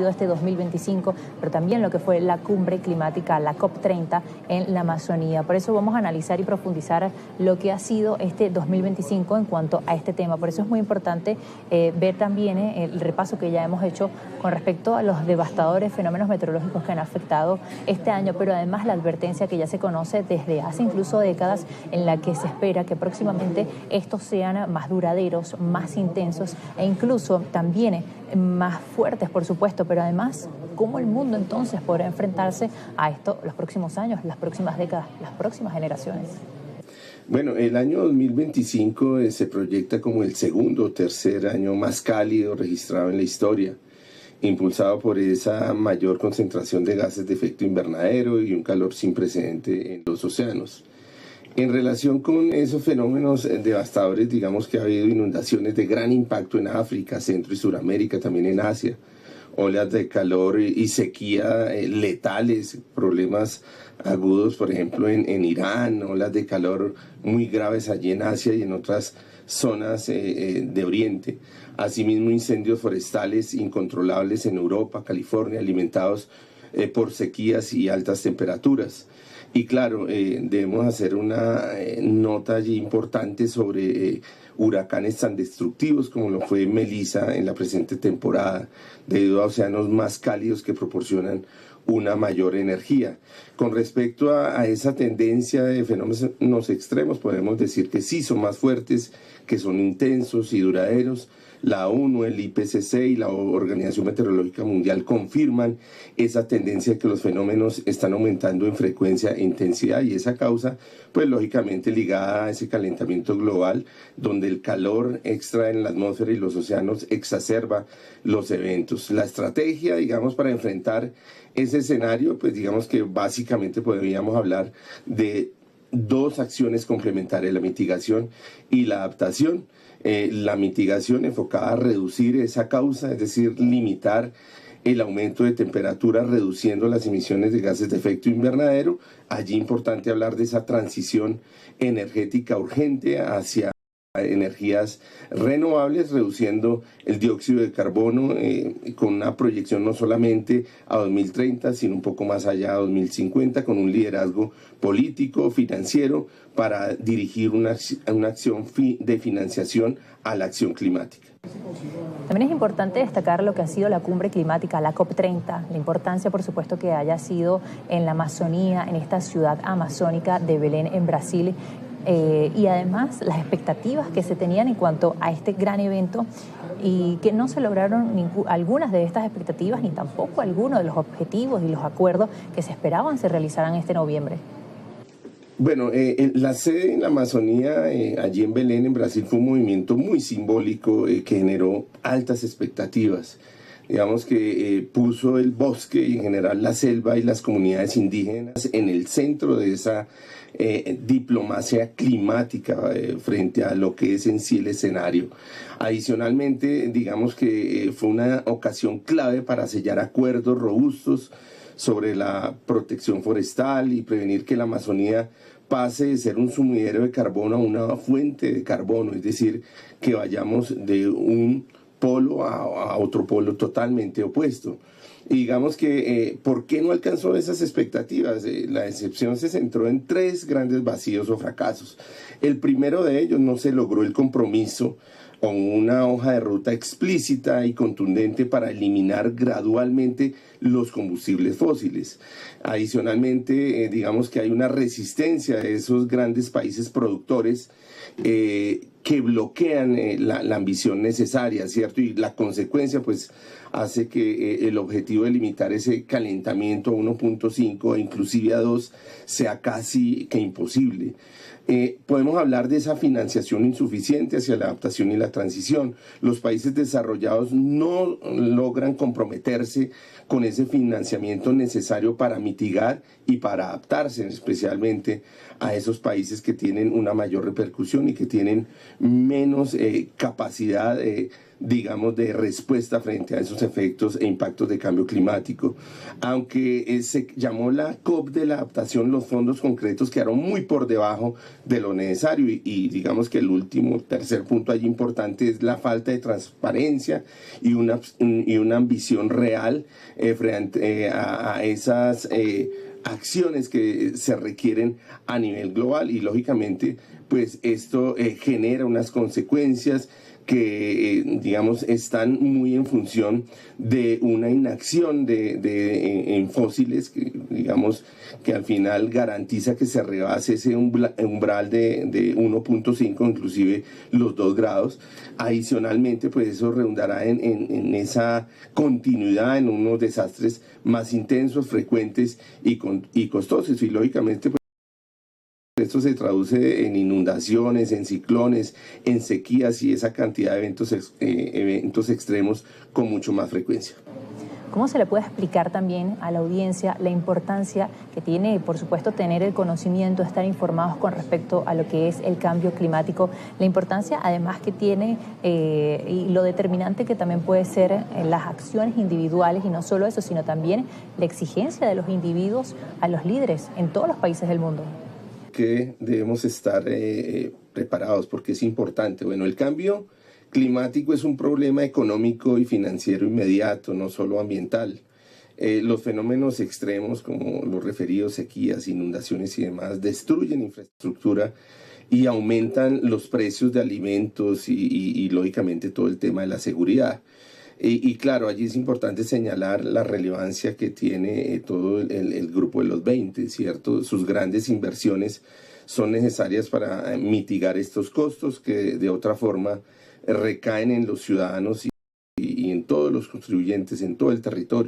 sido este 2025, pero también lo que fue la cumbre climática, la COP30 en la Amazonía. Por eso vamos a analizar y profundizar lo que ha sido este 2025 en cuanto a este tema. Por eso es muy importante ver también el repaso que ya hemos hecho con respecto a los devastadores fenómenos meteorológicos que han afectado este año, pero además la advertencia que ya se conoce desde hace incluso décadas, en la que se espera que próximamente estos sean más duraderos, más intensos e incluso también más fuertes, por supuesto, pero además, ¿cómo el mundo entonces podrá enfrentarse a esto los próximos años, las próximas décadas, las próximas generaciones? Bueno, el año 2025 se proyecta como el segundo o tercer año más cálido registrado en la historia, impulsado por esa mayor concentración de gases de efecto invernadero y un calor sin precedente en los océanos. En relación con esos fenómenos devastadores, digamos que ha habido inundaciones de gran impacto en África, Centro y Suramérica, también en Asia, olas de calor y sequía letales, problemas agudos, por ejemplo, en Irán, olas de calor muy graves allí en Asia y en otras zonas de Oriente. Asimismo, incendios forestales incontrolables en Europa, California, alimentados por sequías y altas temperaturas. Y claro, debemos hacer una nota allí importante sobre huracanes tan destructivos como lo fue Melissa en la presente temporada, debido a océanos más cálidos que proporcionan una mayor energía. Con respecto a esa tendencia de fenómenos extremos, podemos decir que sí son más fuertes, que son intensos y duraderos. La ONU, el IPCC y la Organización Meteorológica Mundial confirman esa tendencia que los fenómenos están aumentando en frecuencia e intensidad, y esa causa, pues lógicamente ligada a ese calentamiento global, donde el calor extra en la atmósfera y los océanos exacerba los eventos. La estrategia, digamos, para enfrentar ese escenario, pues digamos que básicamente podríamos hablar de dos acciones complementarias: la mitigación y la adaptación. La mitigación enfocada a reducir esa causa, es decir, limitar el aumento de temperatura reduciendo las emisiones de gases de efecto invernadero. Allí importante hablar de esa transición energética urgente hacia energías renovables, reduciendo el dióxido de carbono con una proyección no solamente a 2030, sino un poco más allá, a 2050, con un liderazgo político, financiero, para dirigir una acción de financiación a la acción climática. También es importante destacar lo que ha sido la cumbre climática, la COP30, la importancia, por supuesto, que haya sido en la Amazonía, en esta ciudad amazónica de Belén, en Brasil, y además las expectativas que se tenían en cuanto a este gran evento, y que no se lograron algunas de estas expectativas, ni tampoco algunos de los objetivos y los acuerdos que se esperaban se realizaran este noviembre. Bueno, la sede en la Amazonía, allí en Belén, en Brasil, fue un movimiento muy simbólico que generó altas expectativas. Digamos que puso el bosque y en general la selva y las comunidades indígenas en el centro de esa diplomacia climática frente a lo que es en sí el escenario. Adicionalmente, digamos que fue una ocasión clave para sellar acuerdos robustos sobre la protección forestal y prevenir que la Amazonía pase de ser un sumidero de carbono a una fuente de carbono, es decir, que vayamos de un polo a otro polo totalmente opuesto. Y digamos que, ¿por qué no alcanzó esas expectativas? La decepción se centró en tres grandes vacíos o fracasos. El primero de ellos: no se logró el compromiso con una hoja de ruta explícita y contundente para eliminar gradualmente los combustibles fósiles. Adicionalmente, digamos que hay una resistencia de esos grandes países productores que bloquean la ambición necesaria, ¿cierto? Y la consecuencia, pues, hace que el objetivo de limitar ese calentamiento a 1.5 e inclusive a 2 sea casi que imposible. Podemos hablar de esa financiación insuficiente hacia la adaptación y la transición. Los países desarrollados no logran comprometerse con ese financiamiento necesario para mitigar y para adaptarse, especialmente a esos países que tienen una mayor repercusión y que tienen menos capacidad digamos, de respuesta frente a esos efectos e impactos de cambio climático. Aunque se llamó la COP de la adaptación, los fondos concretos quedaron muy por debajo de lo necesario y digamos que el último, tercer punto allí importante es la falta de transparencia y una ambición real frente a esas acciones que se requieren a nivel global y lógicamente pues esto genera unas consecuencias que digamos están muy en función de una inacción en fósiles que digamos que al final garantiza que se rebase ese umbral de 1.5 inclusive los 2 grados. Adicionalmente pues eso redundará en esa continuidad en unos desastres más intensos, frecuentes y costosos y lógicamente pues, esto se traduce en inundaciones, en ciclones, en sequías y esa cantidad de eventos extremos con mucho más frecuencia. ¿Cómo se le puede explicar también a la audiencia la importancia que tiene, por supuesto, tener el conocimiento, estar informados con respecto a lo que es el cambio climático, la importancia además que tiene y lo determinante que también puede ser las acciones individuales y no solo eso, sino también la exigencia de los individuos a los líderes en todos los países del mundo? Que debemos estar preparados porque es importante. Bueno, el cambio climático es un problema económico y financiero inmediato, no solo ambiental. Los fenómenos extremos como los referidos sequías, inundaciones y demás destruyen infraestructura y aumentan los precios de alimentos y lógicamente todo el tema de la seguridad. Y claro, allí es importante señalar la relevancia que tiene todo el grupo de los 20, ¿cierto? Sus grandes inversiones son necesarias para mitigar estos costos que de otra forma recaen en los ciudadanos y en todos los contribuyentes, en todo el territorio.